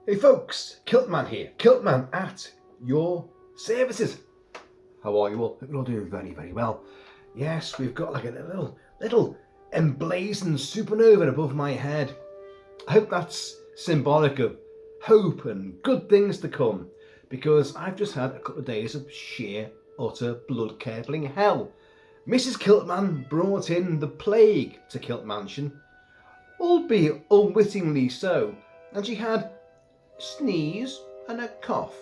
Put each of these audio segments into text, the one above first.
Hey folks, Kilt-Man here. Kilt-Man at your services. How are you all? Hope you're all doing very, very well. Yes, we've got like a little emblazoned supernova above my head. I hope that's symbolic of hope and good things to come, because I've just had a couple of days of sheer, utter, blood-curdling hell. Mrs. Kilt-Man brought in the plague to Kilt Mansion, albeit unwittingly so, and she had sneeze and a cough,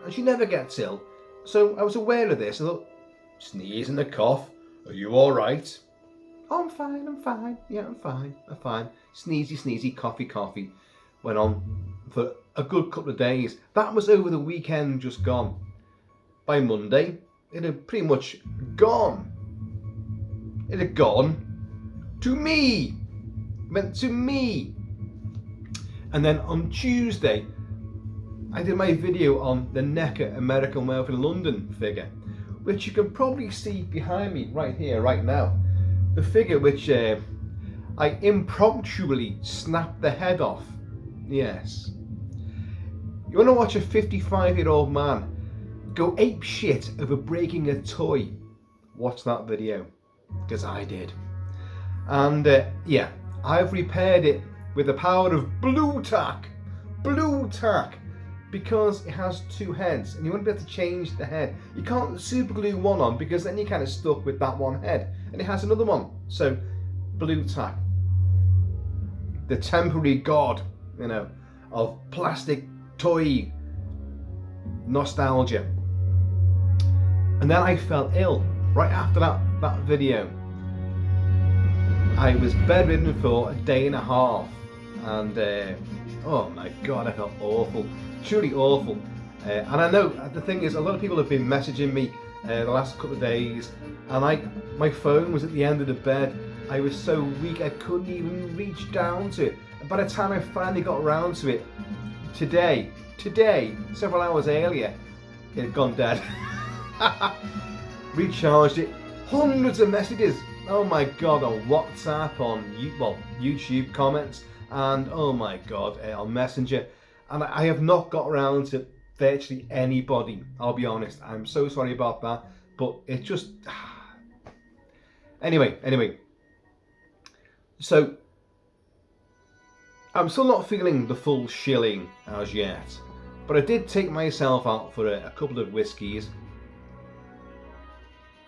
and she never gets ill, so I was aware of this. I thought, sneeze and a cough, are you alright? Oh, I'm fine, yeah, I'm fine. Sneezy, coughy, went on for a good couple of days. That was over the weekend just gone. By Monday, it had pretty much gone. It had gone to me, meant to me. And then on Tuesday, I did my video on the NECA American Welfare London figure, which you can probably see behind me right here, right now. The figure which I impromptuly snapped the head off. Yes. You want to watch a 55-year-old man go ape shit over breaking a toy? Watch that video, because I did. And yeah, I've repaired it with the power of blue tack, because it has two heads and you won't be able to change the head. You can't super glue one on, because then you're kind of stuck with that one head, and it has another one. So blue tack, the temporary god, you know, of plastic toy nostalgia. And then I fell ill right after that video. I was bedridden for a day and a half, and oh my god, I felt awful, truly awful. And I know the thing is, a lot of people have been messaging me the last couple of days, and my phone was at the end of the bed. I was so weak I couldn't even reach down to it. And by the time I finally got around to it today, several hours earlier, it had gone dead. Recharged it, hundreds of messages, oh my god, on WhatsApp, on YouTube comments, and oh my god, on Messenger, and I have not got around to virtually anybody, I'll be honest. I'm so sorry about that, but it just anyway, so I'm still not feeling the full shilling as yet, but I did take myself out for a couple of whiskies,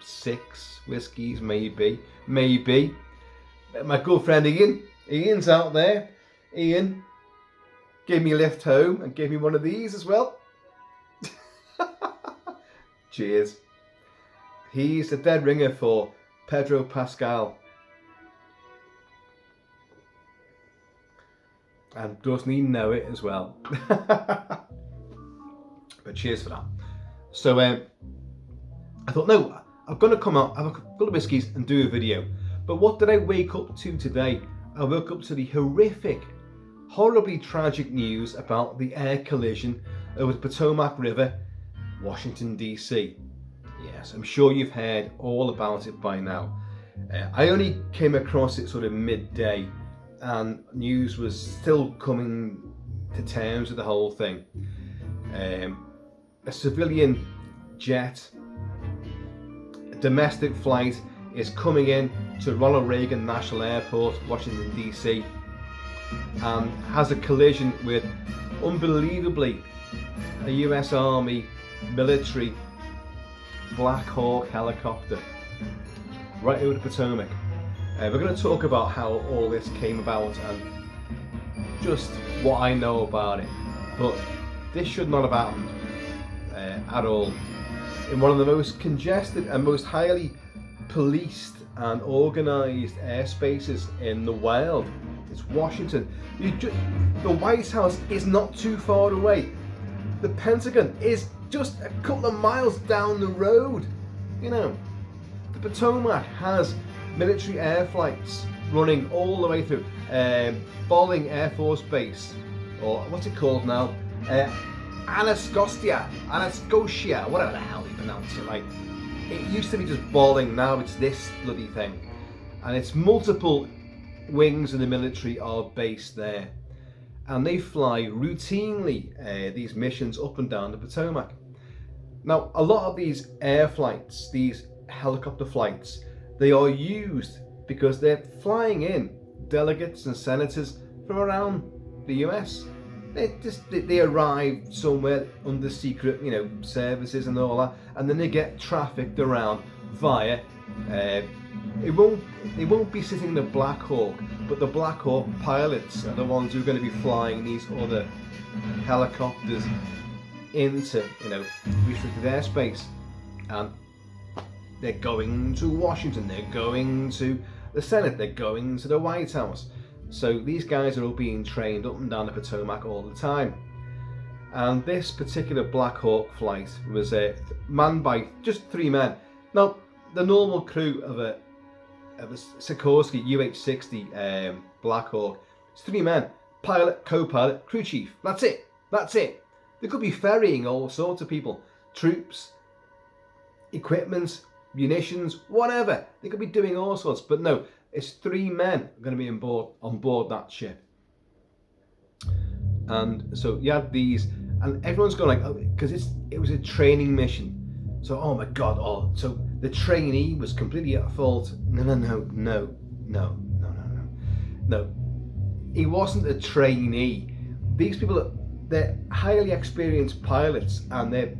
6 whiskies maybe. My good friend Ian's out there. Ian gave me a lift home and gave me one of these as well. Cheers. He's the dead ringer for Pedro Pascal, and doesn't he know it as well? But cheers for that. So I thought, no, I'm going to come out, have a couple of whiskies and do a video. But what did I wake up to today? I woke up to the horrific, horribly tragic news about the air collision over the Potomac River, Washington DC. Yes, I'm sure you've heard all about it by now. I only came across it sort of midday, and news was still coming to terms with the whole thing. A civilian jet, domestic flight, is coming in to Ronald Reagan National Airport, Washington DC, and has a collision with, unbelievably, a US Army military Blackhawk helicopter right over the Potomac. We're going to talk about how all this came about and just what I know about it, but this should not have happened at all. In one of the most congested and most highly policed and organised airspaces in the world. It's Washington. The White House is not too far away. The Pentagon is just a couple of miles down the road. You know, the Potomac has military air flights running all the way through. Bolling Air Force Base, or what's it called now? Anacostia, whatever the hell you pronounce it. Like, it used to be just Bolling, now it's this bloody thing, and it's multiple wings of the military are based there. and they fly routinely these missions up and down the Potomac. Now, a lot of these air flights, these helicopter flights, they are used because they're flying in delegates and senators from around the US. They arrive somewhere under secret, services and all that, and then they get trafficked around via. They won't be sitting in the Blackhawk, but the Blackhawk pilots are the ones who are going to be flying these other helicopters into, restricted airspace, and they're going to Washington, they're going to the Senate, they're going to the White House. So these guys are all being trained up and down the Potomac all the time. And this particular Blackhawk flight was manned by just 3 men. Now, the normal crew of a Sikorsky UH-60 Blackhawk, it's 3 men: pilot, co-pilot, crew chief. That's it. They could be ferrying all sorts of people, troops, equipment, munitions, whatever. They could be doing all sorts, but no, it's 3 men going to be on board that ship. And so you had these, and everyone's going like, oh, because it was a training mission. So, oh my God, so the trainee was completely at fault. No. He wasn't a trainee. These people, they're highly experienced pilots, and they're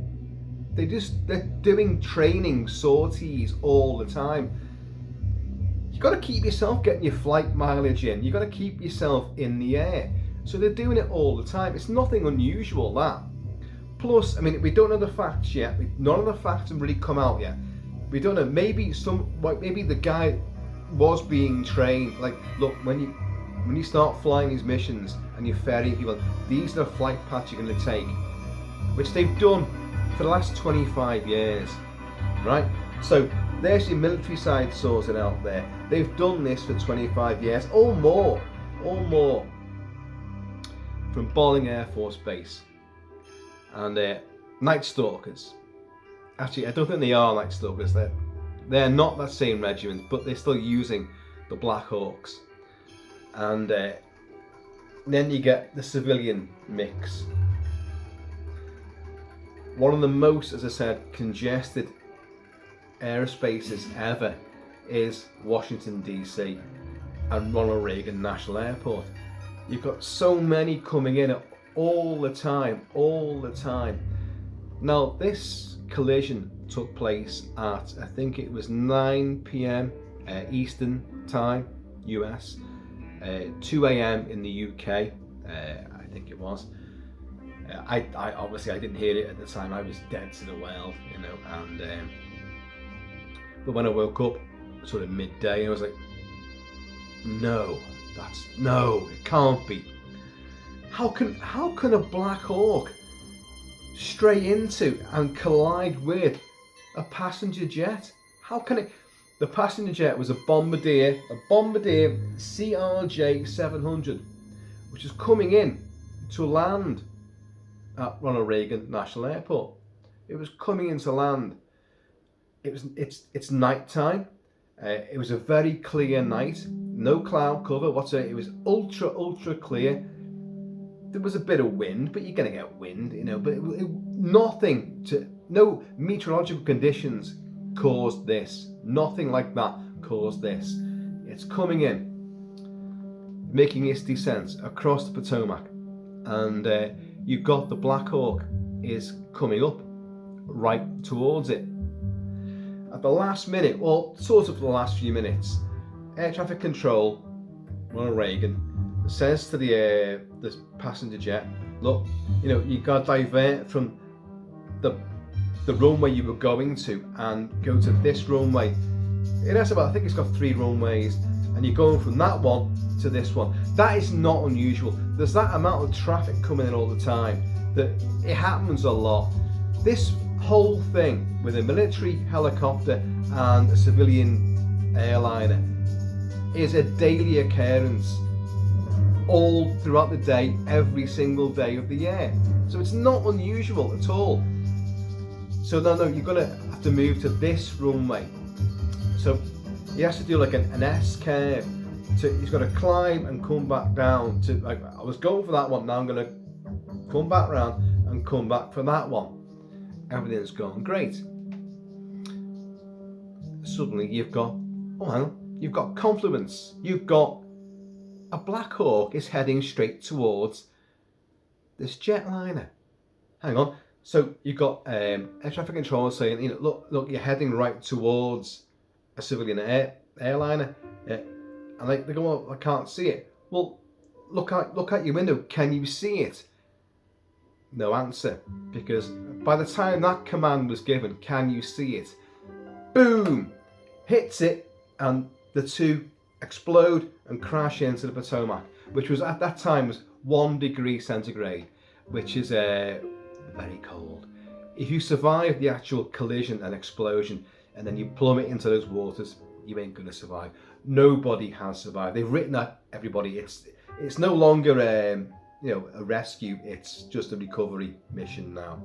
doing training sorties all the time. You got to keep yourself getting your flight mileage in. You got to keep yourself in the air. So they're doing it all the time. It's nothing unusual, that. Plus, I mean, we don't know the facts yet. None of the facts have really come out yet. We don't know. Maybe the guy was being trained. Like, look, when you start flying these missions and you're ferrying people, these are the flight paths you're going to take, which they've done for the last 25 years, right? So there's your military side sorted out there. They've done this for 25 years or more, from Bolling Air Force Base. And Night Stalkers. Actually, I don't think they are Night Stalkers. They're not that same regiment, but they're still using the Blackhawks. And then you get the civilian mix. One of the most, as I said, congested airspaces ever is Washington DC and Ronald Reagan National Airport. You've got so many coming in all the time. Now, this collision took place at, I think it was 9 p.m. Eastern time, US, 2 a.m. in the UK, I think it was. I obviously I didn't hear it at the time. I was dead to the world, and but when I woke up sort of midday, I was like, no, it can't be. How can a Black Hawk stray into and collide with a passenger jet? How can it? The passenger jet was a Bombardier CRJ 700, which is coming in to land at Ronald Reagan National Airport. It was coming in to land. It's night time. It was a very clear night, no cloud cover whatsoever. It was ultra clear. There was a bit of wind, but you're gonna get wind, but no meteorological conditions caused this. Nothing like that caused this. It's coming in, making its descent across the Potomac, and you've got the Black Hawk is coming up right towards it. At the last minute, well, sort of the last few minutes, air traffic control, Ronald Reagan, says to the passenger jet, look, you got to divert from the runway you were going to and go to this runway. It has I think it's got 3 runways, and you're going from that one to this one. That is not unusual. There's that amount of traffic coming in all the time that it happens a lot. This whole thing with a military helicopter and a civilian airliner is a daily occurrence all throughout the day, every single day of the year. So it's not unusual at all. So no, you're gonna have to move to this runway. So he has to do like an S curve he's got to climb and come back down to, like, I was going for that one, now I'm going to come back round and come back for that one. Everything's gone great. Suddenly you've got, you've got confluence. You've got a Blackhawk is heading straight towards this jetliner. Hang on. So you've got air traffic controller saying, look, you're heading right towards a civilian airliner. And they go, well, I can't see it. Well, look out your window. Can you see it? No answer, because by the time that command was given, can you see it? Boom! Hits it, and the two explode and crash into the Potomac, which was at that time was 1 degree centigrade, which is very cold. If you survive the actual collision and explosion, and then you plummet into those waters, you ain't gonna survive. Nobody has survived. They've written that, everybody. It's no longer a rescue. It's just a recovery mission now.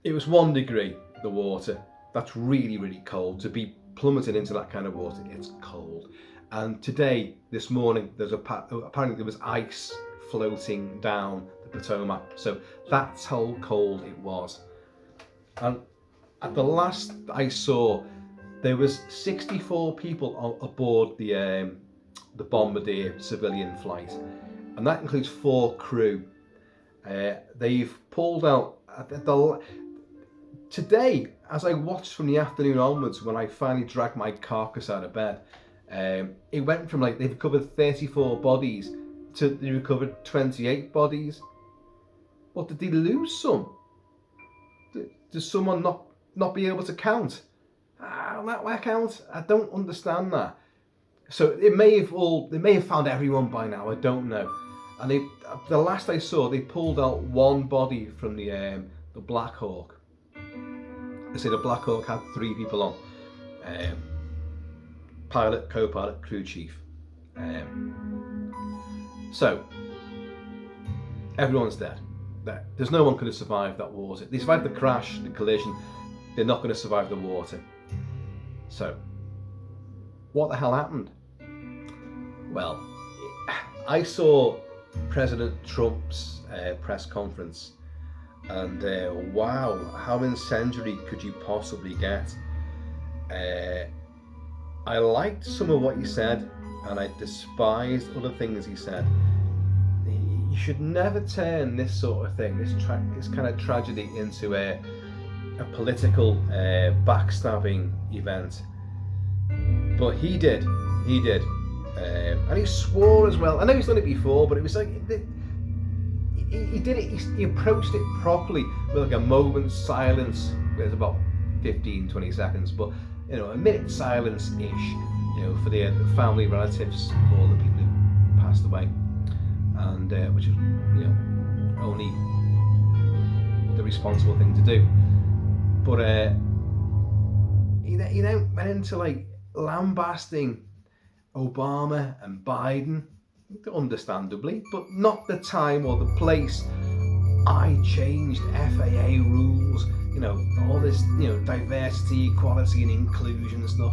It was 1 degree, the water. That's really, really cold. To be plummeted into that kind of water, it's cold. And today, this morning, apparently there was ice floating down the Potomac. So that's how cold it was. And at the last I saw, there was 64 people aboard the Bombardier civilian flight, and that includes 4 crew. They've pulled out today, as I watched from the afternoon onwards, when I finally dragged my carcass out of bed. It went from they've recovered 34 bodies to they recovered 28 bodies. What, did they lose some? Does someone not be able to count? That work out? I don't understand that. So they may have found everyone by now. I don't know. And the last I saw, they pulled out 1 body from the Blackhawk. They say the Blackhawk had 3 people on: pilot, co-pilot, crew chief. So everyone's dead. There's no one could have survived that water. They survived the crash, the collision. They're not going to survive the water. So, what the hell happened? Well, I saw President Trump's press conference, and wow, how incendiary could you possibly get? I liked some of what he said, and I despised other things he said. You should never turn this sort of thing, this kind of tragedy, into a political backstabbing event. But he did, and he swore as well. I know he's done it before, but it was like he did it. He approached it properly with like a moment's silence. It was about 15-20 seconds, but a minute silence-ish, for the family, relatives, all the people who passed away, and which is only the responsible thing to do. But he then went into lambasting Obama and Biden, understandably, but not the time or the place. I changed FAA rules, all this, diversity, equality and inclusion stuff.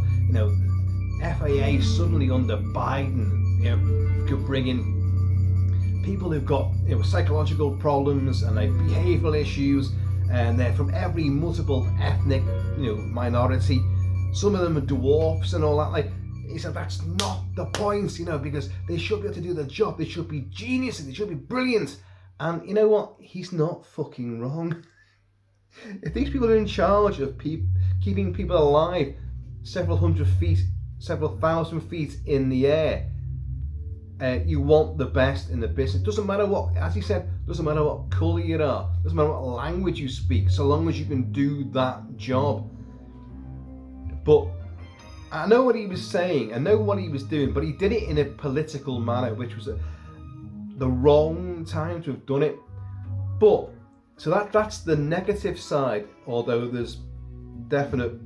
FAA suddenly under Biden, could bring in people who've got, psychological problems and behavioural issues, and they're from every multiple ethnic, minority. Some of them are dwarfs and all that. He said that's not the point, because they should be able to do their job. They should be geniuses. They should be brilliant. And you know what? He's not fucking wrong. If these people are in charge of keeping people alive several hundred feet, several thousand feet in the air, you want the best in the business. Doesn't matter what, as he said, doesn't matter what colour you are, doesn't matter what language you speak, so long as you can do that job. But I know what he was saying, I know what he was doing, but he did it in a political manner, which was the wrong time to have done it. But so that's the negative side, although there's definite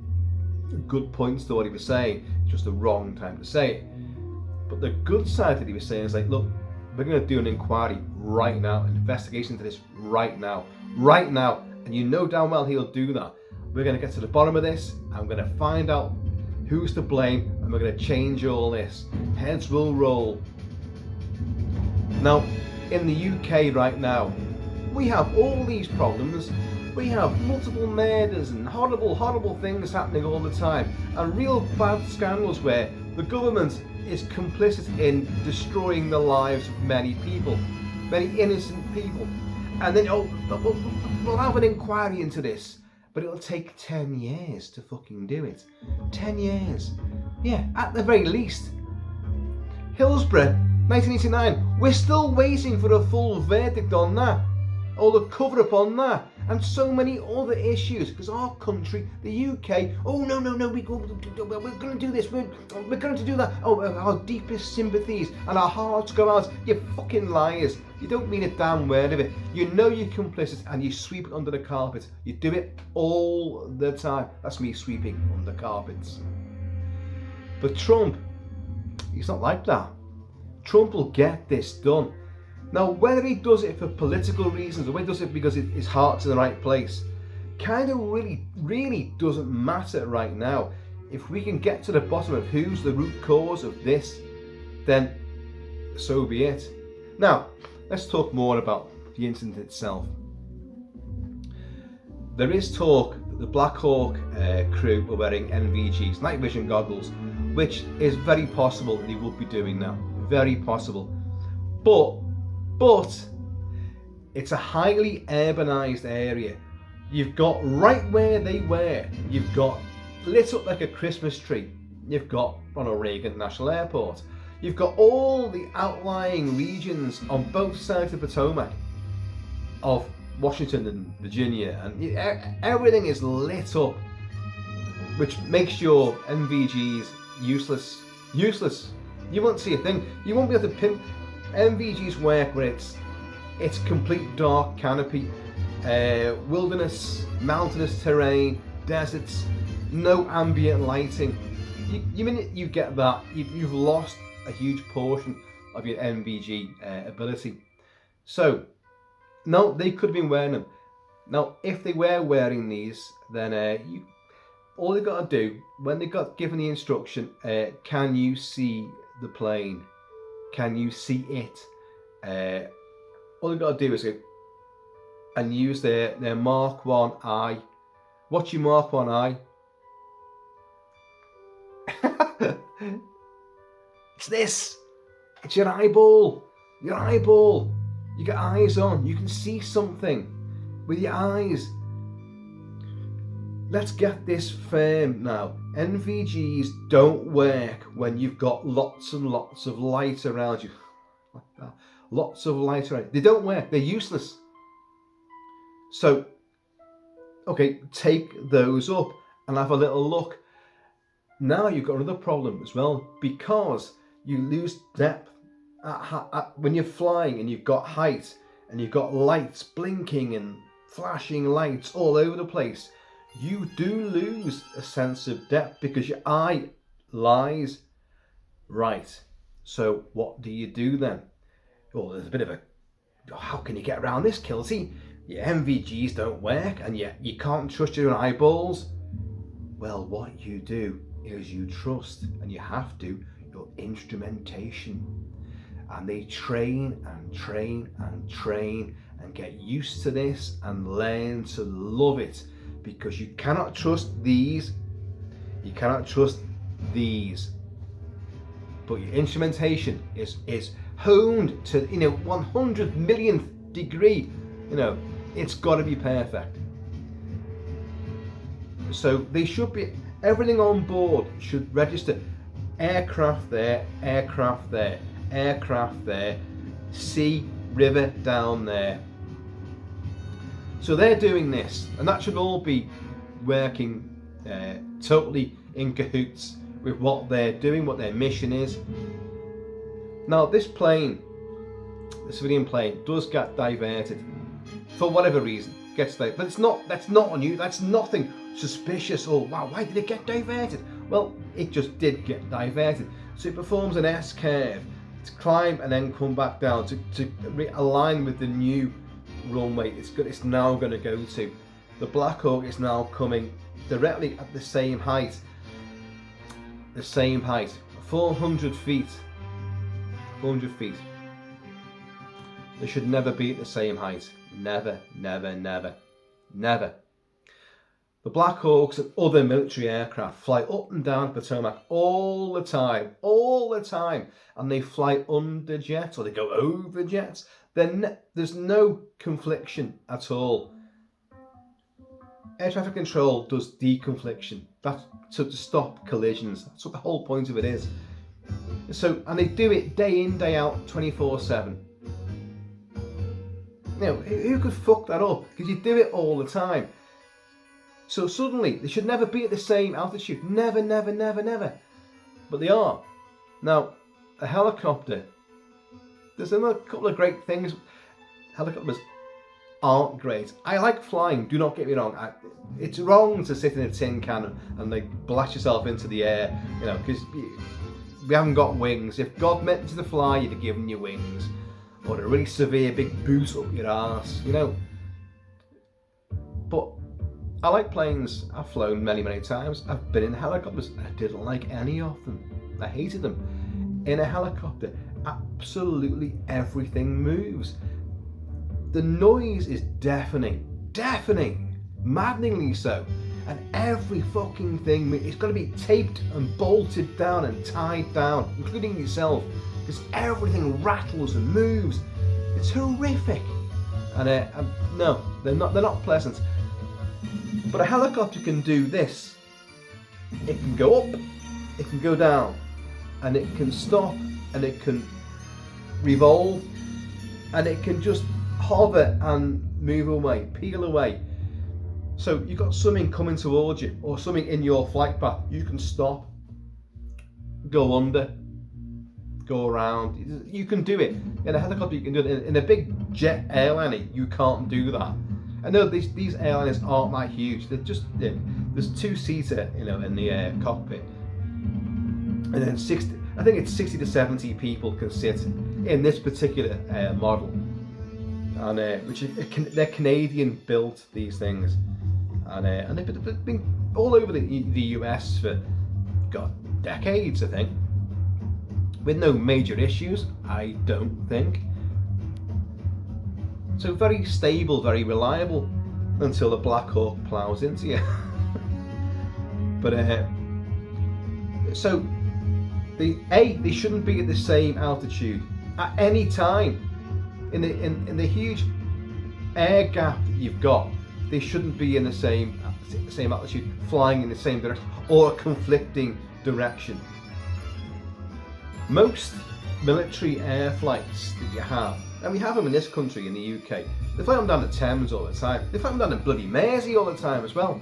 good points to what he was saying. It's just the wrong time to say it. But the good side that he was saying is look, we're going to do an inquiry right now, an investigation into this right now, and you know damn well he'll do that. We're going to get to the bottom of this. I'm going to find out who's to blame, and we're going to change all this. Heads will roll. Now, in the UK right now, we have all these problems. We have multiple murders and horrible, horrible things happening all the time, and real bad scandals where the government is complicit in destroying the lives of many people, many innocent people. And then, oh, we'll have an inquiry into this, but it'll take 10 years to fucking do it. 10 years. Yeah, at the very least. Hillsborough, 1989, we're still waiting for a full verdict on that, or the cover-up on that, and so many other issues, because our country, the UK, oh no, we're going to do this, we're going to do that, oh, our deepest sympathies and our hearts go out. You fucking liars. You don't mean a damn word of it. You know you're complicit and you sweep it under the carpet. You do it all the time. That's me sweeping under carpets. But Trump, he's not like that. Trump will get this done. Now, whether he does it for political reasons or whether he does it because his heart's in the right place, kind of really doesn't matter right now. If we can get to the bottom of who's the root cause of this, then so be it. Now, let's talk more about the incident itself. There is talk that the Blackhawk crew were wearing NVGs, night vision goggles, which is very possible that he would be doing now. Very possible. But it's a highly urbanized area. You've got right where they were, you've got lit up like a Christmas tree. You've got Ronald Reagan National Airport. You've got all the outlying regions on both sides of Potomac of Washington and Virginia, and everything is lit up, which makes your NVGs useless. You won't see a thing. You won't be able to pin NVGs work where it's complete dark canopy, wilderness, mountainous terrain, deserts, no ambient lighting. You minute you get that, you've lost a huge portion of your NVG ability. So, no, they could have been wearing them. Now, if they were wearing these, then all they got to do, when they got given the instruction, can you see the plane? Can you see it? All they got to do is go and use their Mark 1 eye. What's your Mark 1 eye? It's this. It's your eyeball. Your eyeball. You got eyes on. You can see something with your eyes. Let's get this firm now. NVGs don't work when you've got lots and lots of light around you. Like that. Lots of light around you. They don't work. They're useless. So, okay, take those up and have a little look. Now you've got another problem as well, because you lose depth when you're flying and you've got height and you've got lights blinking and flashing lights all over the place. You do lose a sense of depth because your eye lies right. So what do you do then? Well, there's a bit of a, how can you get around this, Kilty? Your NVGs don't work and yet you can't trust your own eyeballs. Well, what you do is you trust, and you have to, your instrumentation. And they train and get used to this and learn to love it, because you cannot trust these, you cannot trust these, but your instrumentation is honed to 100 millionth degree. It's got to be perfect. So they should be, everything on board should register aircraft there, aircraft there, aircraft there, sea, river down there. So they're doing this, and that should all be working totally in cahoots with what they're doing, what their mission is. Now this plane, the civilian plane, does get diverted for whatever reason. Gets diverted, but that's not on you. That's nothing suspicious. Oh wow, why did it get diverted? Well, it just did get diverted. So it performs an S curve to climb and then come back down to align with the new runway it's now going to go to. The Blackhawk is now coming directly at the same height the same height. 400 feet. 400 feet. They should never be at the same height. Never, never, never, never. The Blackhawks and other military aircraft fly up and down Potomac all the time, and they fly under jets or they go over jets. Then there's no confliction at all. Air traffic control does deconfliction. That's to stop collisions. That's what the whole point of it is. So, and they do it day in, day out, 24/7. Now, who could fuck that up? Because you do it all the time. So suddenly, they should never be at the same altitude. Never, never, never, never. But they are. Now, a helicopter, there's a couple of great things. Helicopters aren't great. I like flying, do not get me wrong. It's wrong to sit in a tin can and like blast yourself into the air, you know, because we haven't got wings. If God meant you to fly, you'd have given you wings. Or a really severe big boot up your arse, you know. But I like planes. I've flown many, many times. I've been in helicopters. I didn't like any of them. I hated them. In a helicopter, absolutely everything moves. The noise is deafening, maddeningly so. And every fucking thing, it's got to be taped and bolted down and tied down, including yourself, because everything rattles and moves. It's horrific. And no, they're not pleasant. But a helicopter can do this. It can go up, it can go down, and it can stop, and it can revolve, and it can just hover and move away, peel away. So you've got something coming towards you, or something in your flight path. You can stop, go under, go around. You can do it. In a helicopter, you can do it. In a big jet airliner, you can't do that. I know these airliners aren't that huge. They're just there's two-seater, you know, in the cockpit, and then 60. I think it's 60 to 70 people can sit in this particular model, and they're Canadian built, these things, and they've been all over the US for decades, I think, with no major issues, I don't think. So very stable, very reliable, until the Blackhawk plows into you. But so they shouldn't be at the same altitude at any time. In the huge air gap that you've got, they shouldn't be in the same altitude, flying in the same direction or a conflicting direction. Most military air flights that you have, and we have them in this country, in the UK, they fly them down the Thames all the time. They fly them down the bloody Mersey all the time as well.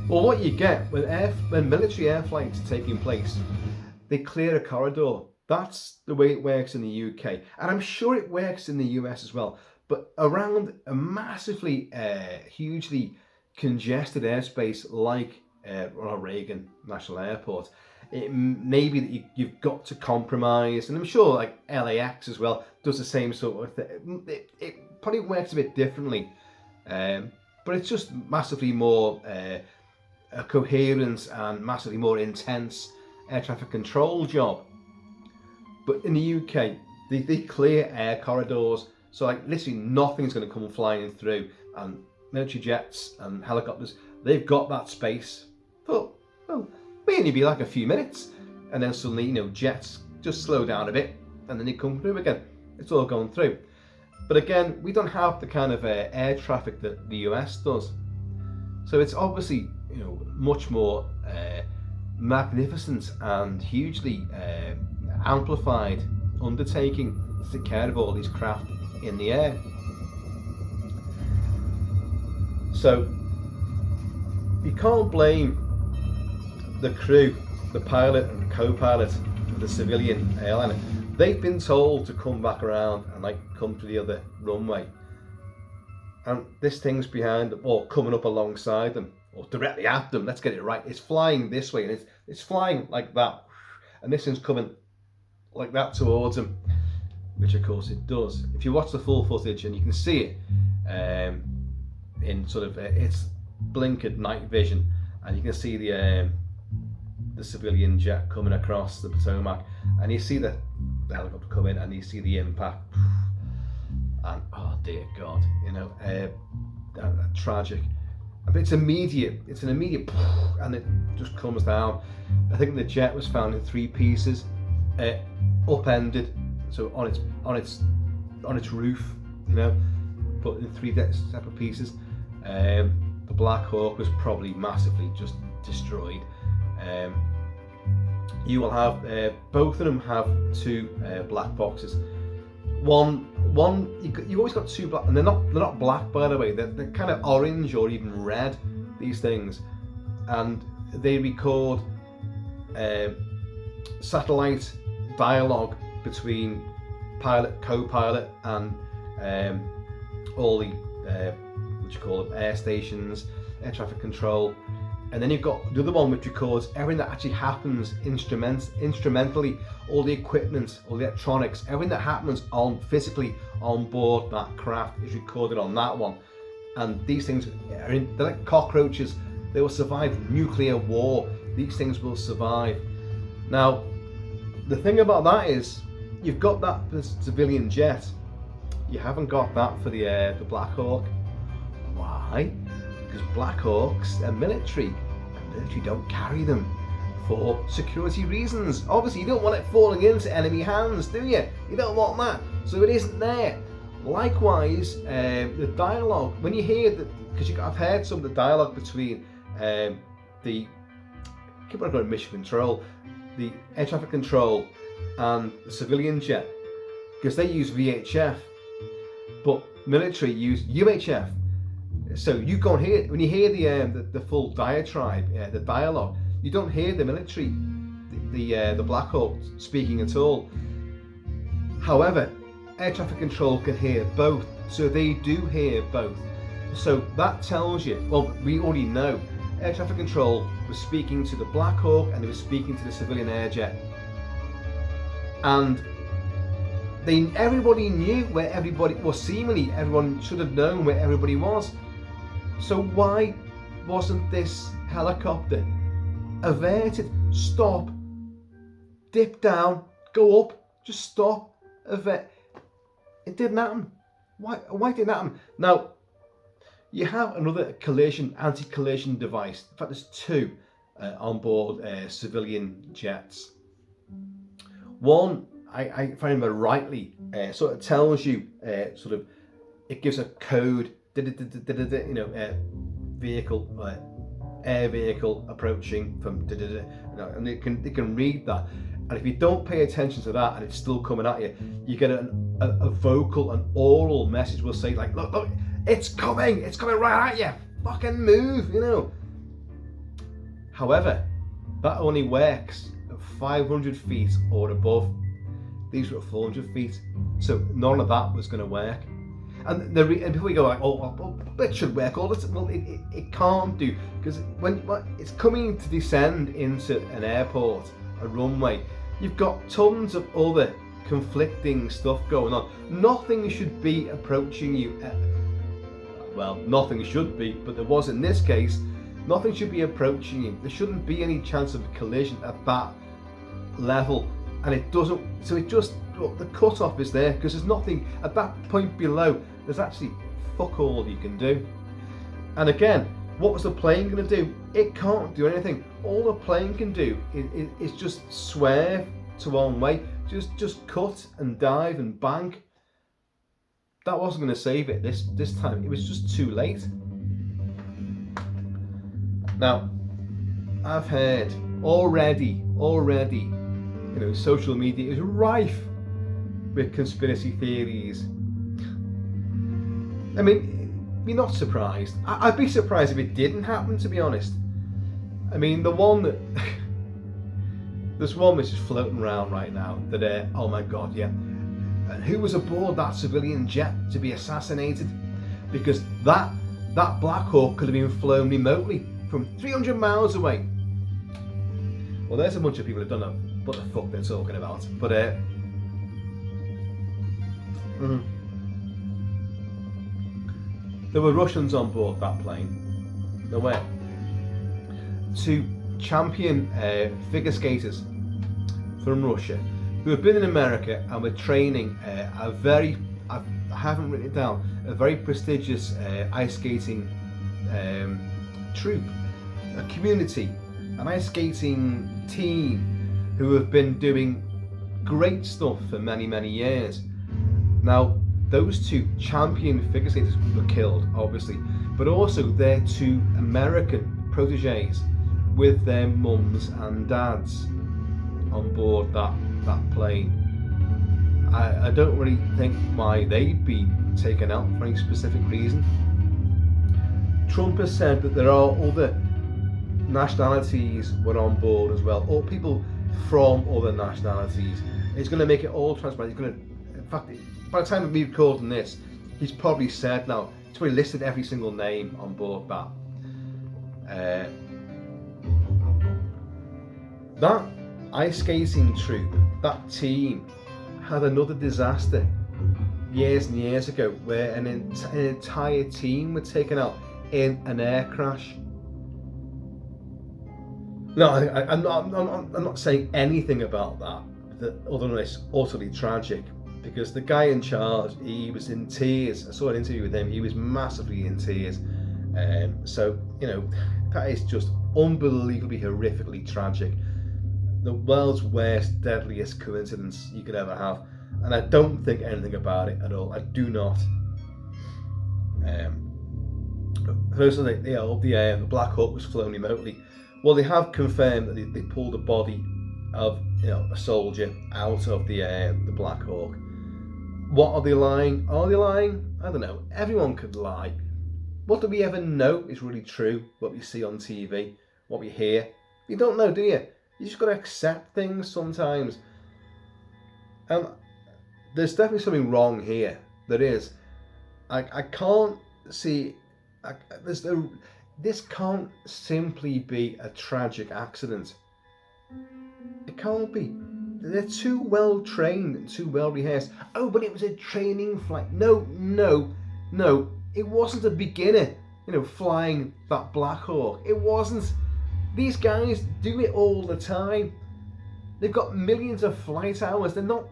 Well, what you get when military air flights are taking place, they clear a corridor. That's the way it works in the UK, and I'm sure it works in the US as well. But around a massively, hugely congested airspace like Ronald Reagan National Airport, it may be that you've got to compromise, and I'm sure like LAX as well does the same sort of thing. It probably works a bit differently, but it's just massively more a coherent and massively more intense air traffic control job. But in the UK, they clear air corridors, so like literally nothing's going to come flying through, and military jets and helicopters, they've got that space for, well, may only be like a few minutes, and then suddenly, you know, jets just slow down a bit, and then they come through again. It's all gone through. But again, we don't have the kind of air traffic that the US does, so it's obviously, you know, much more magnificent and hugely amplified undertaking to take care of all these craft in the air. So you can't blame the crew, the pilot and the co-pilot of the civilian airliner. They've been told to come back around and like come to the other runway, and this thing's behind them or coming up alongside them or directly at them. Let's get it right. It's flying this way, and it's flying like that, and this thing's coming like that towards them, which of course it does. If you watch the full footage, and you can see it in sort of its blinkered night vision, and you can see the the civilian jet coming across the Potomac, and you see the helicopter come in, and you see the impact, and oh dear God, you know, tragic. But it's immediate. It's an immediate, and it just comes down. I think the jet was found in 3 pieces, upended, so on its roof, you know, but in 3 separate pieces. The Blackhawk was probably massively just destroyed. You will have both of them have 2 black boxes. One you always got 2 black, and they're not black, by the way. They're kind of orange or even red, these things, and they record satellite dialogue between pilot, co-pilot, and all the what you call it, air stations, air traffic control. And then you've got the other one which records everything that actually happens instrumentally, all the equipment, all the electronics, everything that happens physically on board that craft is recorded on that one. And these things they're like cockroaches. They will survive nuclear war. These things will survive. Now, the thing about that is, you've got that for the civilian jet. You haven't got that for the Blackhawk. Why? Because Blackhawks are military, and military don't carry them for security reasons. Obviously, you don't want it falling into enemy hands, do you? You don't want that, so it isn't there. Likewise, the dialogue, when you hear that, because I've heard some of the dialogue between the keep on going mission control, the air traffic control, and the civilian jet, because they use VHF, but military use UHF. So you can't hear when you hear the full diatribe, the dialogue. You don't hear the military, the Blackhawk speaking at all. However, air traffic control can hear both, so they do hear both. So that tells you. Well, we already know air traffic control was speaking to the Blackhawk, and they were speaking to the civilian air jet, and everybody knew where everybody was. Seemingly, everyone should have known where everybody was. So why wasn't this helicopter averted? Stop, dip down, go up, just stop, avert. It didn't happen. Why didn't it happen? Now, you have another anti-collision device. In fact, there's 2 on board civilian jets. One, if I remember rightly, sort of tells you, it gives a code, you know, air vehicle approaching from, you know, and it can read that. And if you don't pay attention to that, and it's still coming at you, you get a vocal, an oral message will say like, look, it's coming right at you, fucking move, you know. However, that only works at 500 feet or above. These were at 400 feet, so none of that was going to work. And before you go like, oh, it should work all the time. Well, it can't do, because when it's coming to descend into an airport, a runway, you've got tons of other conflicting stuff going on. Nothing should be approaching you. Well, nothing should be, but there was in this case. Nothing should be approaching you. There shouldn't be any chance of a collision at that level, and it doesn't. So it just, look, the cut-off is there, because there's nothing at that point below. There's actually fuck all you can do. And again, what was the plane going to do? It can't do anything. All the plane can do is just swerve to one way, just cut and dive and bank. That wasn't going to save it this time. It was just too late. Now, I've heard already, you know, social media is rife with conspiracy theories. I mean, you're not surprised. I'd be surprised if it didn't happen, to be honest. I mean, there's one which is floating around right now that, oh my God, yeah. And who was aboard that civilian jet to be assassinated? Because that Blackhawk could have been flown remotely from 300 miles away. Well, there's a bunch of people who don't know what the fuck they're talking about. But there were Russians on board that plane. There were. To champion figure skaters from Russia who have been in America and were training a very, I haven't written it down, a very prestigious ice skating troupe, a community, an ice skating team who have been doing great stuff for many, many years. Now, those two champion figure skaters were killed, obviously, but also their two American proteges with their mums and dads on board that plane. I don't really think why they'd be taken out for any specific reason. Trump has said that there are other nationalities were on board as well, or people from other nationalities. He's going to make it all transparent. He's going to, in fact, by the time we're recording this, he's probably said now, he's probably listed every single name on board that. That ice skating troupe, that team, had another disaster years and years ago where an entire team were taken out in an air crash. No, I'm not saying anything about that other than it's utterly tragic, because the guy in charge, he was in tears. I saw an interview with him, he was massively in tears. So, you know, that is just unbelievably horrifically tragic. The world's worst, deadliest coincidence you could ever have, and I don't think anything about it at all. I do not. First, the Blackhawk was flown remotely. Well, they have confirmed that they pulled the body of a soldier out of the Blackhawk. What are they lying? Are they lying? I don't know. Everyone could lie. What do we ever know is really true? What we see on TV, what we hear, you don't know, do you? You just got to accept things sometimes. And there's definitely something wrong here. There is. I can't see. This can't simply be a tragic accident. It can't be. They're too well trained and too well rehearsed. Oh, but it was a training flight. No. It wasn't a beginner, flying that Blackhawk. It wasn't. These guys do it all the time. They've got millions of flight hours. They're not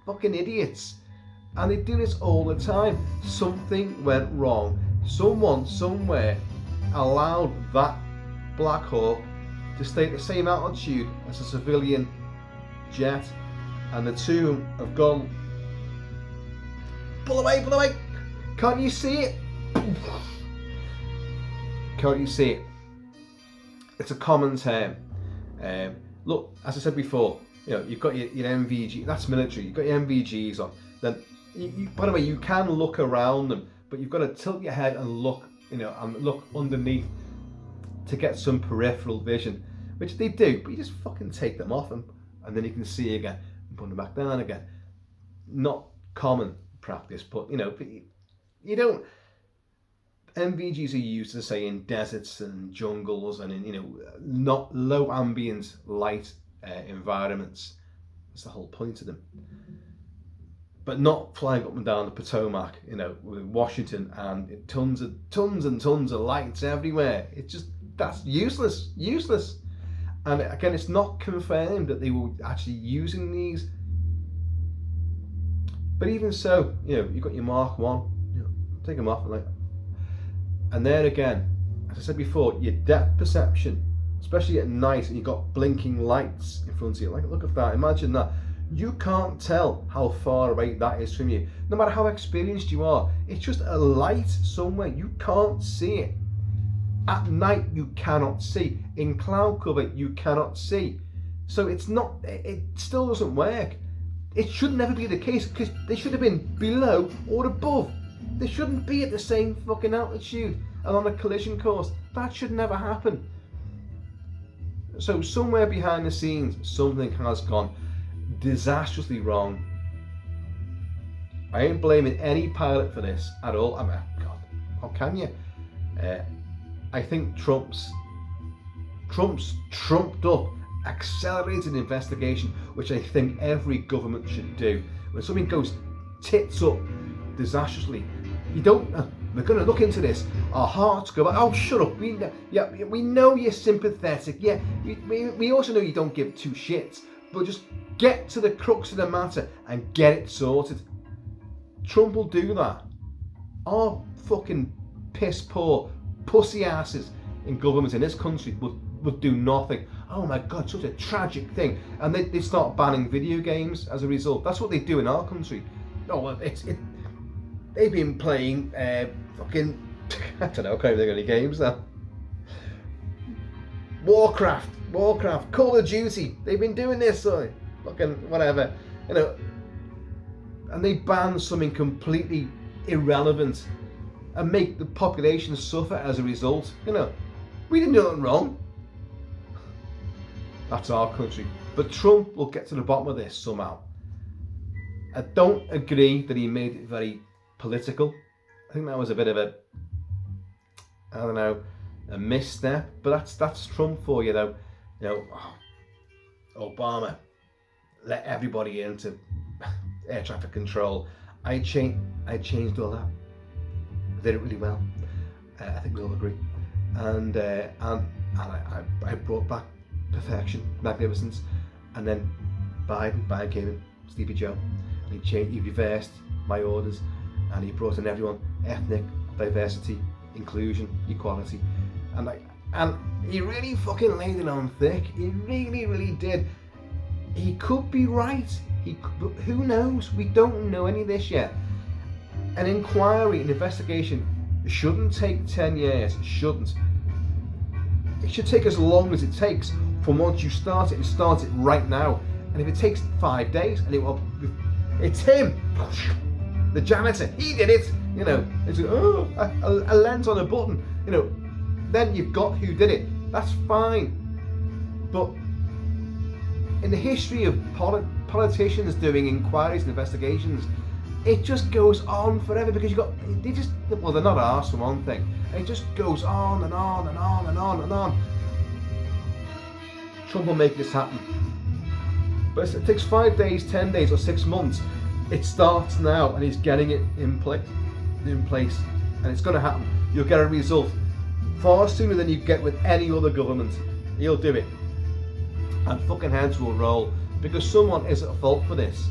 fucking idiots. And they do this all the time. Something went wrong. Someone somewhere allowed that Blackhawk to stay at the same altitude as a civilian jet, and the two have gone. Pull away! Can't you see it? Can't you see it? It's a common term. Look, as I said before, you've got your MVG. That's military. You've got your MVGs on. Then, by the way, you can look around them, but you've got to tilt your head and look, and look underneath to get some peripheral vision, which they do. But you just fucking take them off and then you can see again and put them back down again. Not common practice, but you don't. MVGs are used to say in deserts and jungles and in not low ambient light environments. That's the whole point of them. But not flying up and down the Potomac, with Washington and tons and tons of lights everywhere. It's just, that's useless. And again, it's not confirmed that they were actually using these. But even so, you've got your Mark 1, take them off and there again, as I said before, your depth perception, especially at night, and you've got blinking lights in front of you. Look at that, imagine that. You can't tell how far away that is from you, no matter how experienced you are. It's just a light somewhere, you can't see it. At night, you cannot see. In cloud cover, you cannot see. So it still doesn't work. It should never be the case, because they should have been below or above. They shouldn't be at the same fucking altitude and on a collision course. That should never happen. So somewhere behind the scenes, something has gone disastrously wrong. I ain't blaming any pilot for this at all. God, how can you? I think Trump's trumped up, accelerated investigation, which I think every government should do. When something goes tits up disastrously, you don't We're going to look into this. Our hearts go, oh, shut up. We know you're sympathetic. Yeah, we also know you don't give two shits. But just get to the crux of the matter and get it sorted. Trump will do that. Our fucking piss poor pussy asses in government in this country would do nothing. Oh my God, such a tragic thing. And they start banning video games as a result. That's what they do in our country. Oh, well, they've been playing fucking, I don't know, I can't even think of any games now. Warcraft, Call of Duty. They've been doing this, fucking whatever, you know. And they ban something completely irrelevant and make the population suffer as a result. You know, we didn't do nothing wrong. That's our country. But Trump will get to the bottom of this somehow. I don't agree that he made it very political. I think that was a bit of a, I don't know, a misstep. But that's Trump for you, though. You know, Obama let everybody into air traffic control. I changed all that. Did it really well. I think we all agree. And I brought back perfection, magnificence. And then Biden came in, Sleepy Joe, and he reversed my orders, and he brought in everyone, ethnic diversity, inclusion, equality, and he really fucking laid it on thick. He really did. He could be right. But who knows? We don't know any of this yet. An inquiry, an investigation shouldn't take 10 years. It shouldn't. It should take as long as it takes from once you start it, and start it right now. And if it takes 5 days, and it's him, the janitor, he did it, you know, it's a lens on a button, you know, then you've got who did it. That's fine. But in the history of politicians doing inquiries and investigations, it just goes on forever because they're not arsed for one thing. It just goes on and on and on and on and on. Trump will make this happen. But it takes 5 days, 10 days or 6 months. It starts now and he's getting it in place. And it's going to happen. You'll get a result far sooner than you get with any other government. He'll do it. And fucking heads will roll because someone is at fault for this.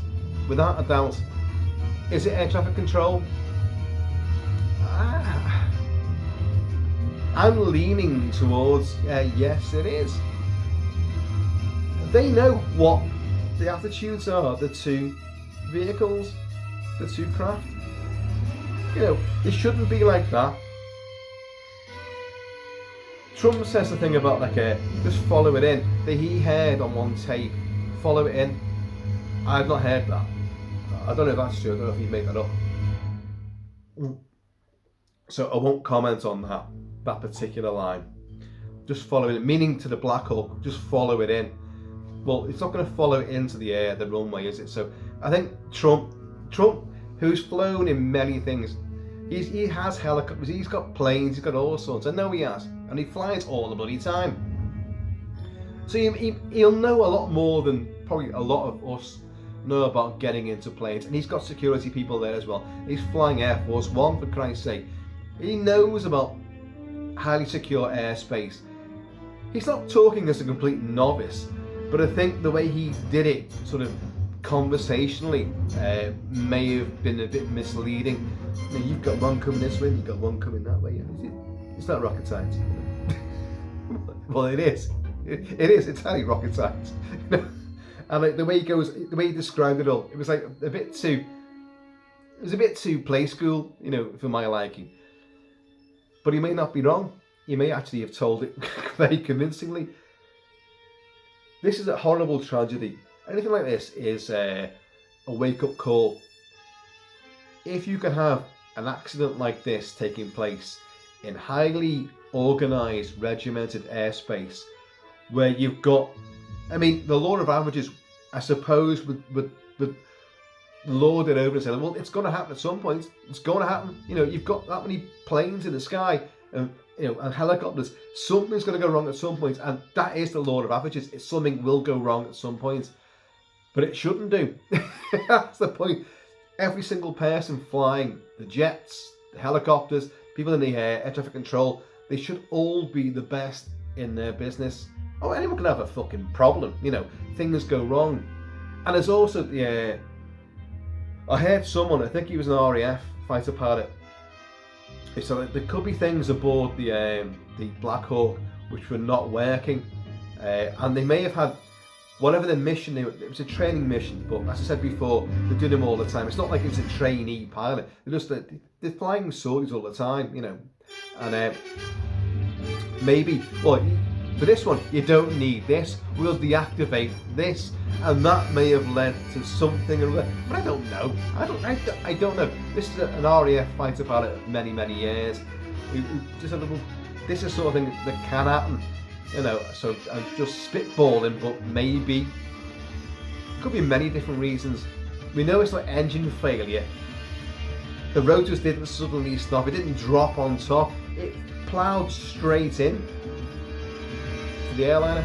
Without a doubt. Is it air traffic control? I'm leaning towards yes, it is. They know what the attitudes are, the two vehicles, the two craft. You know, it shouldn't be like that. Trump says the thing about just follow it in, that he heard on one tape, follow it in. I've not heard that. I don't know if that's true, I don't know if he made that up. So I won't comment on that particular line. Just follow it, meaning to the Blackhawk, just follow it in. Well, it's not going to follow it into the air, the runway, is it? So I think Trump, who's flown in many things, he has helicopters, he's got planes, he's got all sorts. I know he has, and he flies all the bloody time. So he'll know a lot more than probably a lot of us know about getting into planes, and he's got security people there as well. He's flying Air Force One, for Christ's sake. He knows about highly secure airspace. He's not talking as a complete novice, but I think the way he did it, sort of conversationally, may have been a bit misleading. You know, you've got one coming this way, you've got one coming that way. It's not rocket science. Well, it is. It is. It's highly rocket science. And like the way he described it all, it was like a bit too play school, you know, for my liking. But he may not be wrong. He may actually have told it very convincingly. This is a horrible tragedy. Anything like this is a wake-up call. If you can have an accident like this taking place in highly organised, regimented airspace, where you've got, I mean, the law of averages, I suppose, would lord it over and say, well, it's going to happen at some point. It's going to happen. You know, you've got that many planes in the sky, and you know, and helicopters. Something's going to go wrong at some point, and that is the law of averages. Something will go wrong at some point, but it shouldn't do. That's the point. Every single person flying the jets, the helicopters, people in the air traffic control, they should all be the best in their business. Oh, anyone can have a fucking problem, you know, things go wrong. And there's also the, I heard someone, I think he was an RAF fighter pilot, so there could be things aboard the Blackhawk which were not working, and they may have had whatever the mission, it was a training mission, but as I said before, they do them all the time. It's not like it's a trainee pilot, they're flying sorties all the time, you know, and maybe, well, for this one, you don't need this, we'll deactivate this, and that may have led to something or other, but I don't know. I don't know. This is an RAF fighter pilot of many, many years. Just a little, this is sort of thing that can happen, you know, so I'm just spitballing, but maybe. Could be many different reasons. We know it's like engine failure. The rotors didn't suddenly stop, it didn't drop on top, it ploughed straight in the airliner.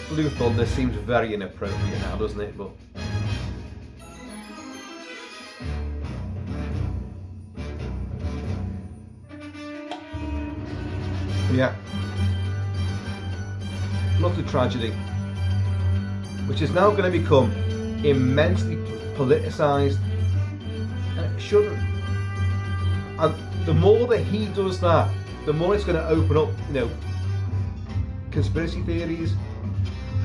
Blue Thunder seems very inappropriate now, doesn't it? But yeah, lots of tragedy, which is now going to become immensely politicised, and it shouldn't. And the more that he does that, the more it's going to open up, you know, conspiracy theories.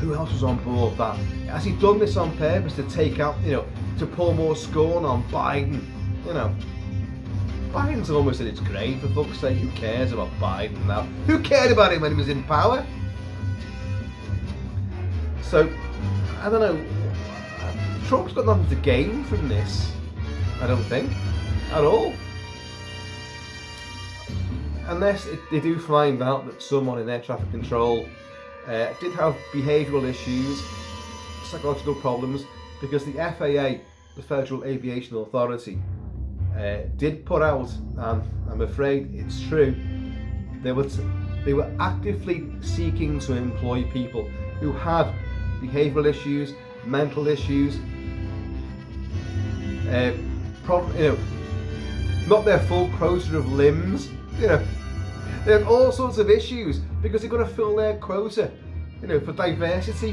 Who else was on board that? Has he done this on purpose to take out, you know, to pour more scorn on Biden? You know, Biden's almost at its grave, for fuck's sake. Who cares about Biden now? Who cared about him when he was in power? So, I don't know. Trump's got nothing to gain from this, I don't think, at all. Unless they do find out that someone in air traffic control did have behavioural issues, psychological problems, because the FAA, the Federal Aviation Authority, did put out, and I'm afraid it's true, they were actively seeking to employ people who had behavioural issues, mental issues, not their full quota of limbs, you know. They have all sorts of issues because they've got to fill their quota, you know, for diversity.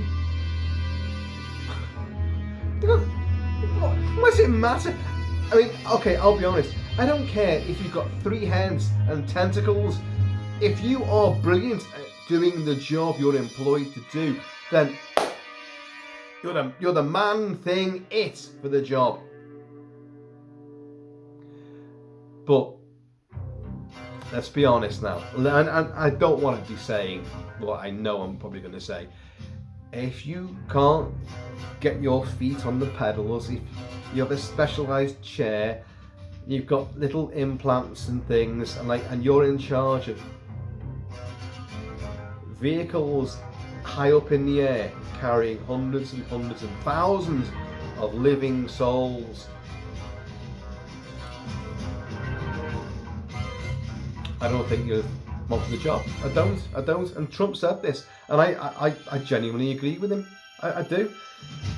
What does it matter? I mean, okay, I'll be honest. I don't care if you've got 3 heads and tentacles. If you are brilliant at doing the job you're employed to do, then you're the man, thing, it for the job. But let's be honest now, and I don't want to be saying what I know I'm probably going to say. If you can't get your feet on the pedals, if you have a specialised chair, you've got little implants and things, and you're in charge of vehicles high up in the air, carrying hundreds and hundreds and thousands of living souls, I don't think you're up to the job. I don't. And Trump said this, and I genuinely agree with him. I do.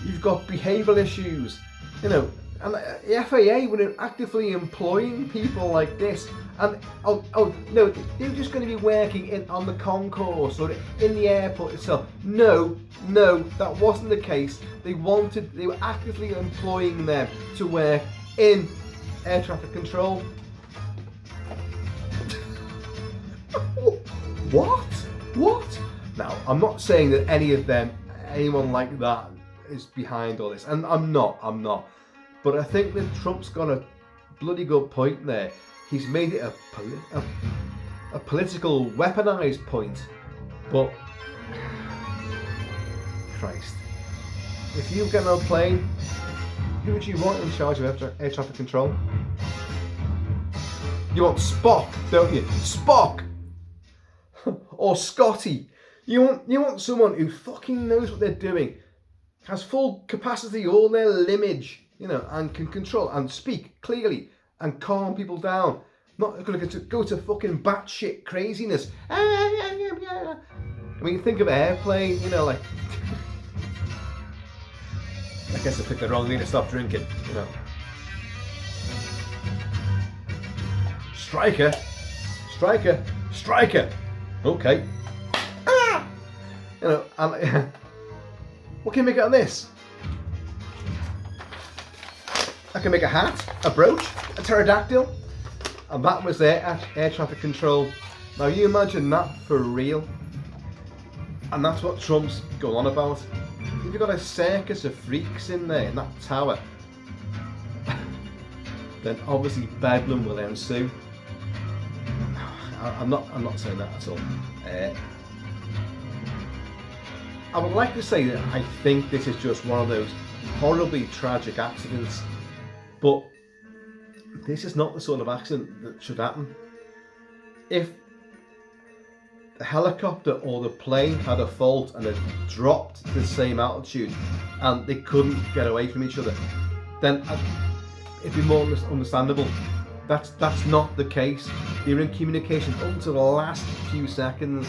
You've got behavioural issues, you know, and the FAA were actively employing people like this, and oh no, they're just going to be working on the concourse or in the airport itself. No, that wasn't the case. They were actively employing them to work in air traffic control. What? Now, I'm not saying that anyone like that is behind all this, and I'm not. But I think that Trump's got a bloody good point there. He's made it a political weaponized point. But Christ, if you get on a plane, who would you want in charge of air traffic control? You want Spock, don't you? Spock! Or Scotty. You want someone who fucking knows what they're doing, has full capacity, all their limbage, you know, and can control and speak clearly and calm people down. Not going to go to fucking batshit craziness. I mean, think of airplane, you know, like I guess I picked the wrong thing to stop drinking, you know. Striker, striker, striker. Okay. Ah! You know, and, what can you make out of this? I can make a hat, a brooch, a pterodactyl, and that was there at air traffic control. Now you imagine that for real, and that's what Trump's going on about. If you've got a circus of freaks in there in that tower, then obviously bedlam will ensue. I'm not saying that at all. I would like to say that I think this is just one of those horribly tragic accidents, but this is not the sort of accident that should happen. If the helicopter or the plane had a fault and had dropped to the same altitude and they couldn't get away from each other, then it'd be more understandable. That's not the case. They were in communication up to the last few seconds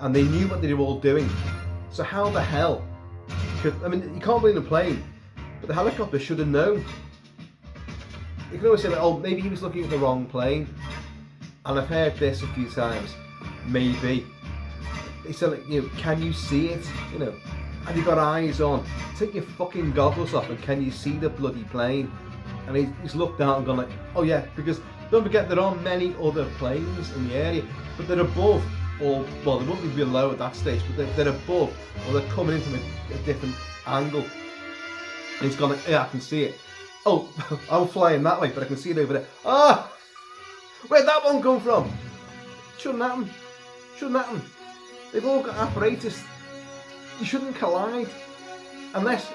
and they knew what they were all doing. So how the hell could, I mean, you can't blame the plane, but the helicopter should have known. You can always say that, oh, maybe he was looking at the wrong plane. And I've heard this a few times. Maybe. They said, like, you know, can you see it? You know, have you got eyes on? Take your fucking goggles off and can you see the bloody plane? And he's looked out and gone like, oh yeah, because don't forget there are many other planes in the area, but they're above, or, well, they won't be below at that stage, but they're above, or they're coming in from a different angle. And he's gone like, yeah, I can see it. Oh, I'm flying that way, but I can see it over there. Ah! Where'd that one come from? Shouldn't happen. Shouldn't happen. They've all got apparatus. You shouldn't collide. Unless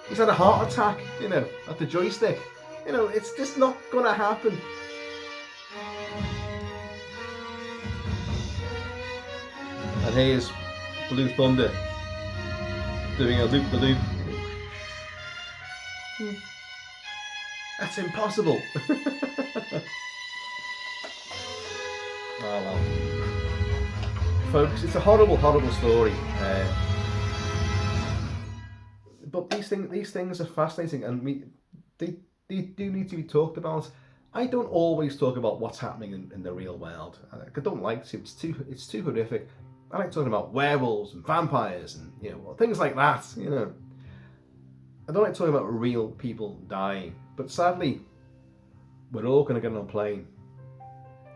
he's had a heart attack, you know, at the joystick. You know, it's just not going to happen. And here's Blue Thunder doing a loop-the-loop. That's impossible. Oh well. Folks, it's a horrible, horrible story. But these things are fascinating, and they do need to be talked about. I don't always talk about what's happening in the real world. I don't like to. It's too horrific. I like talking about werewolves and vampires and, you know, things like that. You know, I don't like talking about real people dying. But sadly, we're all going to get on a plane.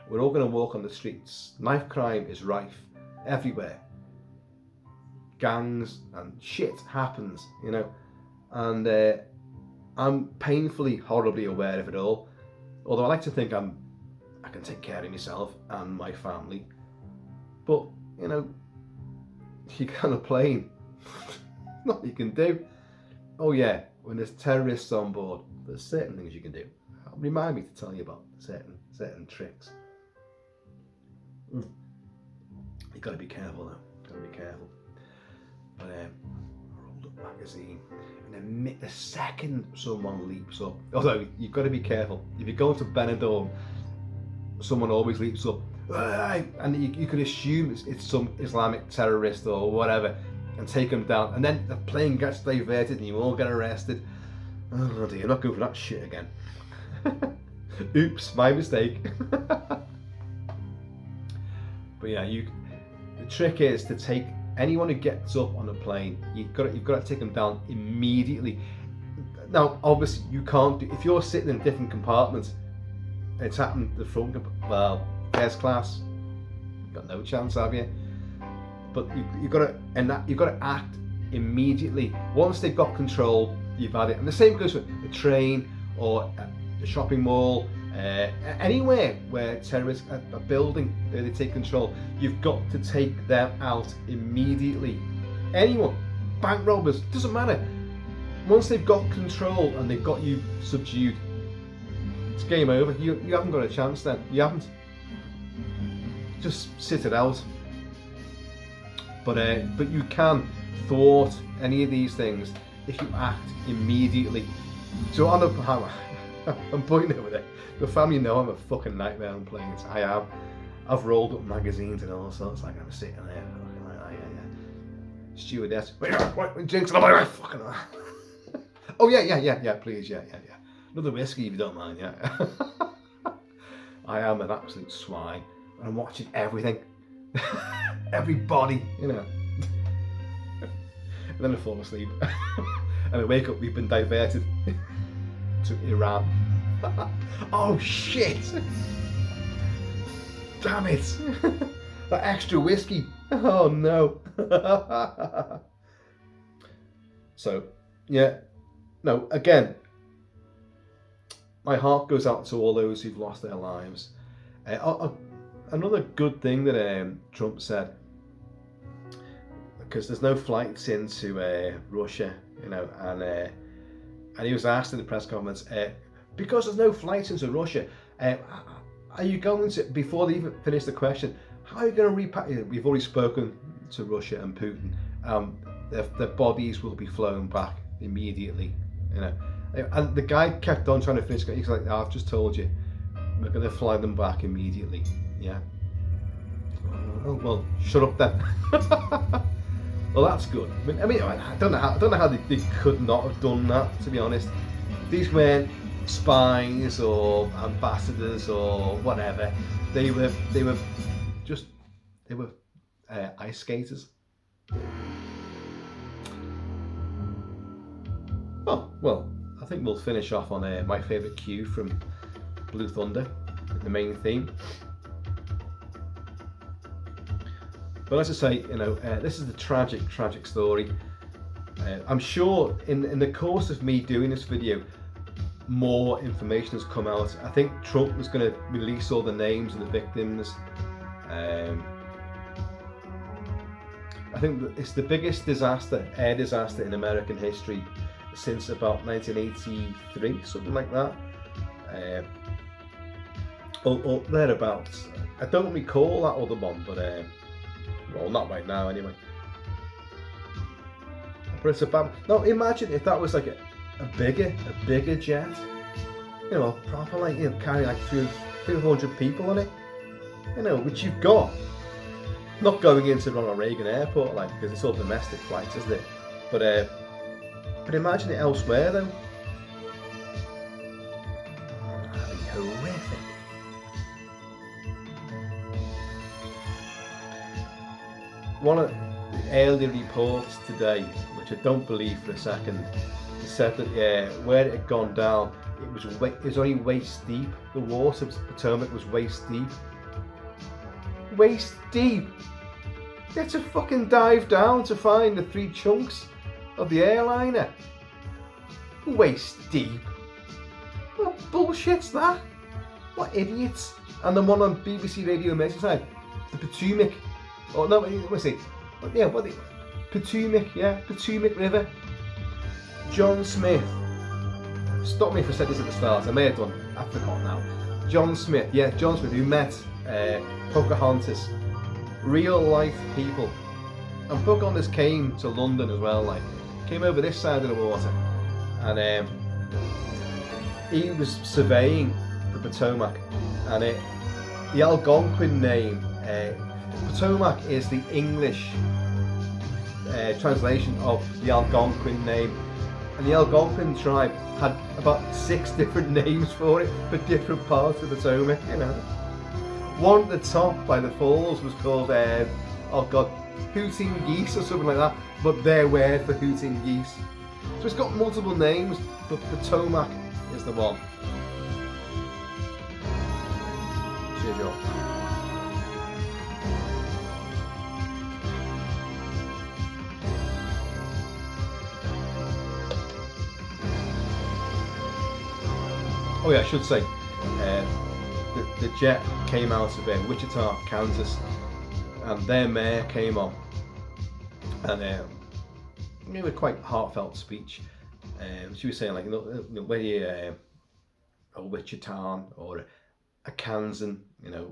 We're all going to walk on the streets. Knife crime is rife everywhere. Gangs and shit happens, you know, and I'm painfully, horribly aware of it all. Although I like to think I can take care of myself and my family, but you know, you get on a plane, nothing you can do. Oh yeah, when there's terrorists on board, there's certain things you can do. Remind me to tell you about certain tricks. You got to be careful though. Got to be careful. But rolled up magazine, and the second someone leaps up, although you've got to be careful. If you go to Benidorm, someone always leaps up, and you could assume it's some Islamic terrorist or whatever, and take them down, and then the plane gets diverted and you all get arrested. Oh dear, I'm not going for that shit again. Oops, my mistake. But yeah, the trick is to take anyone who gets up on a plane, you've got to take them down immediately. Now, obviously, you can't do, if you're sitting in different compartments, it's happened the front, well, first class, you've got no chance, have you? But you've got to act immediately. Once they've got control, you've had it. And the same goes with a train or a shopping mall, anywhere where terrorists, a building, they take control. You've got to take them out immediately. Anyone, bank robbers, doesn't matter. Once they've got control and they've got you subdued, it's game over. You haven't got a chance then. You haven't. Just sit it out. But you can thwart any of these things if you act immediately. So on I'm pointing over there. The family know I'm a fucking nightmare on planes. I am. I've rolled up magazines and all sorts. Like I'm sitting there, fucking like, stewardess. What drinks? I'm like, fucking. Oh yeah, please, yeah. Another whiskey if you don't mind, yeah. I am an absolute swine. I'm watching everything. Everybody, you know. And then I fall asleep. And I wake up, we've been diverted to Iran. Oh shit! Damn it! That extra whiskey. Oh no. So, yeah. No, again, my heart goes out to all those who've lost their lives. Another good thing that Trump said, because there's no flights into Russia, you know, and he was asked in the press conference, because there's no flights into Russia, are you going to, before they even finish the question, how are you going to repatriate? We've already spoken to Russia and Putin. Their bodies will be flown back immediately, you know. And the guy kept on trying to finish. He's like, I've just told you, we're going to fly them back immediately. Yeah. Oh well, shut up then. Well, that's good. I mean, I don't know how they could not have done that. To be honest, these weren't spies or ambassadors or whatever. They were ice skaters. Oh well, I think we'll finish off on my favourite cue from Blue Thunder, the main theme. But as I say, you know, this is the tragic story. I'm sure in the course of me doing this video, more information has come out. I think Trump was going to release all the names of the victims. I think that it's the biggest air disaster in American history since about 1983, something like that. Or thereabouts. I don't recall that other one, but well, not right now anyway. But it's a bad. Now imagine if that was like a bigger jet, you know, proper, like, you know, carrying like 200 people on it, you know, which you've got. Not going into Ronald Reagan Airport, like, because it's all domestic flights, isn't it? But imagine it elsewhere though. That'd be horrific. One of the early reports today, which I don't believe for a second, said that where it had gone down, it was only waist deep. The water of Potomac was waist deep. Waist deep. You had to fucking dive down to find the 3 chunks of the airliner. Waist deep. What bullshit's that? What idiots? And the one on BBC Radio Merseyside, the Potomac. Oh no, what's it? Yeah, what? Potomac, yeah, Potomac River. John Smith. Stop me if I said this at the start. I may have done. I forgot now. John Smith, who met Pocahontas. Real life people. And Pocahontas came to London as well, like, came over this side of the water, and he was surveying the Potomac, and the Algonquin name, Potomac is the English translation of the Algonquin name, and the Algonquin tribe had about 6 different names for it, for different parts of the Potomac, you know. One at the top by the falls was called, hooting geese or something like that, but their word for hooting geese. So it's got multiple names, but Potomac is the one. Cheers, y'all. Oh yeah, I should say, the jet came out of Wichita, Kansas, and their mayor came on, and gave a quite heartfelt speech. She was saying, like, you know, whether you're a Wichitan or a Kansan, you know,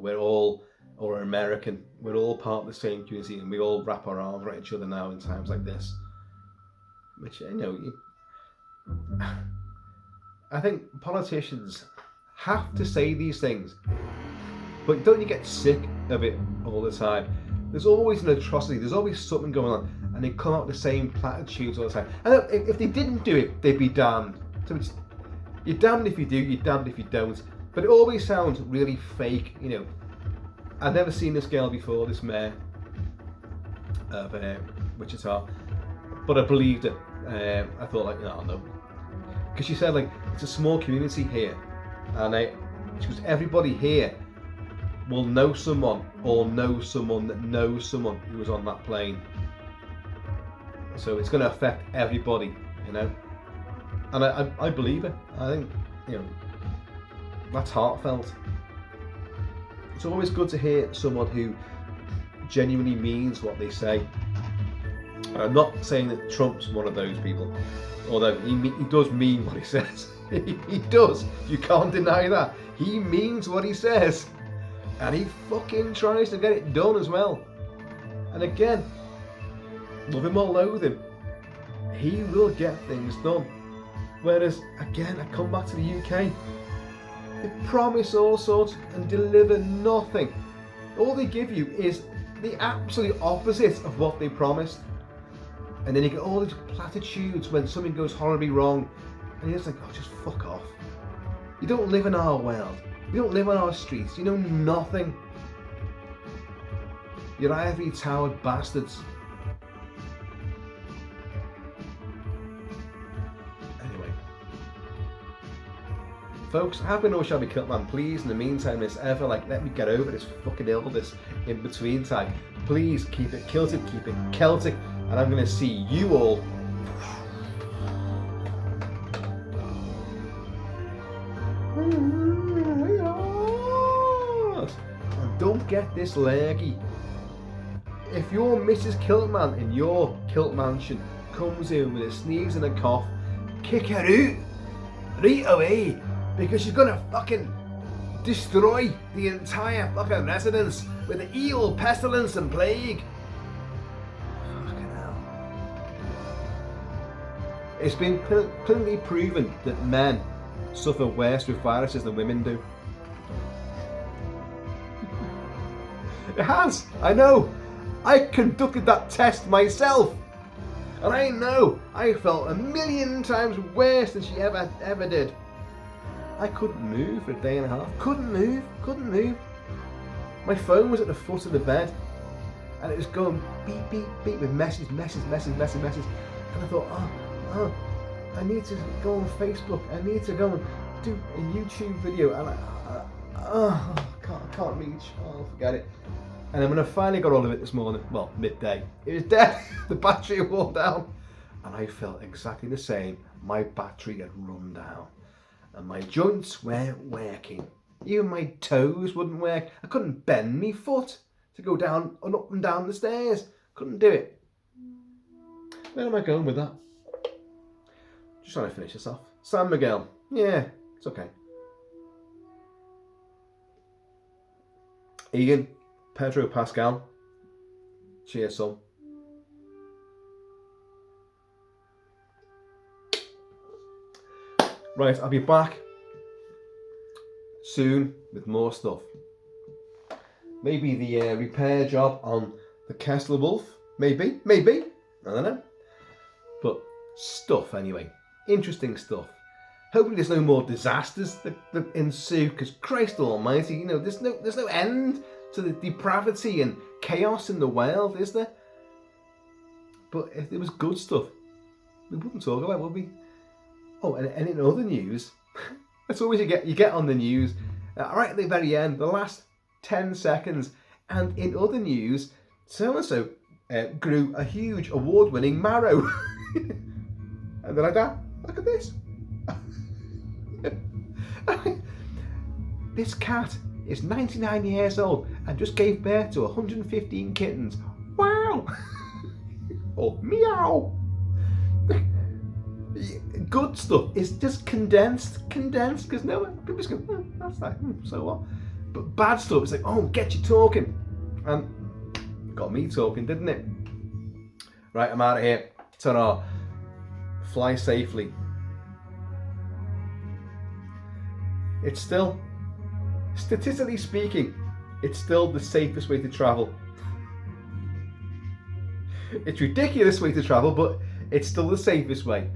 or American, we're all part of the same community, and we all wrap our arms around each other now in times like this. Which, you know, I think politicians have to say these things, but don't you get sick of it all the time? There's always an atrocity, there's always something going on, and they come out with the same platitudes all the time. And if they didn't do it, they'd be damned. So you're damned if you do, you're damned if you don't. But it always sounds really fake, you know. I've never seen this girl before, this mayor of Wichita, but I believed it. I thought like, no, because she said like it's a small community here, and she goes, everybody here will know someone or know someone that knows someone who was on that plane. So it's going to affect everybody, you know. And I believe it. I think, you know, that's heartfelt. It's always good to hear someone who genuinely means what they say. I'm not saying that Trump's one of those people, although he does mean what he says. He does. You can't deny that. He means what he says. And he fucking tries to get it done as well. And again, love him or loathe him, he will get things done. Whereas, again, I come back to the UK. They promise all sorts and deliver nothing. All they give you is the absolute opposite of what they promised. And then you get all these platitudes when something goes horribly wrong, and you're just like, oh, just fuck off. You don't live in our world. You don't live on our streets. You know nothing. You're ivory-towered bastards. Anyway. Folks, have been or shall be Kilt-Man. Please, in the meantime, if ever, like, let me get over this fucking illness in between time. Please keep it kilted, keep it Celtic, and I'm going to see you all and don't get this leggy. If your Mrs. Kilt-Man in your Kilt mansion comes in with a sneeze and a cough, kick her out right away, because she's gonna fucking destroy the entire fucking residence with the evil pestilence and plague. Fucking hell. It's been clinically proven that men suffer worse with viruses than women do. It has, I know. I conducted that test myself, and I know I felt a million times worse than she ever did. I couldn't move for a day and a half. Couldn't move. My phone was at the foot of the bed, and it was going beep, beep, beep with messages. And I thought, oh, I need to go on Facebook. I need to go and do a YouTube video, and I can't reach. Oh, forget it. And then when I finally got all of it this morning, well, midday, it was dead. The battery had worn down. And I felt exactly the same. My battery had run down. And my joints weren't working. Even my toes wouldn't work. I couldn't bend my foot to go down and up and down the stairs. Couldn't do it. Where am I going with that? Just trying to finish this off. San Miguel. Yeah, it's okay. Egan. Pedro Pascal. Cheers, son. Right, I'll be back soon with more stuff. Maybe the repair job on the Kessler Wolf. Maybe. I don't know. But stuff anyway. Interesting stuff. Hopefully there's no more disasters that ensue, because Christ almighty, you know, there's no end to the depravity and chaos in the world, is there? But if there was good stuff, we wouldn't talk about it, would we? Oh, and in other news, that's always you get on the news, right at the very end, the last 10 seconds, and in other news, so-and-so grew a huge award-winning marrow. And they're like, that, look at this. This cat is 99 years old and just gave birth to 115 kittens. Wow! Oh, meow! Good stuff is just condensed, because no one, people just go, that's like, so what? But bad stuff is like, oh, get you talking. And got me talking, didn't it? Right, I'm out of here. Ta-ra. Fly safely. It's still, statistically speaking, it's still the safest way to travel. It's a ridiculous way to travel, but it's still the safest way.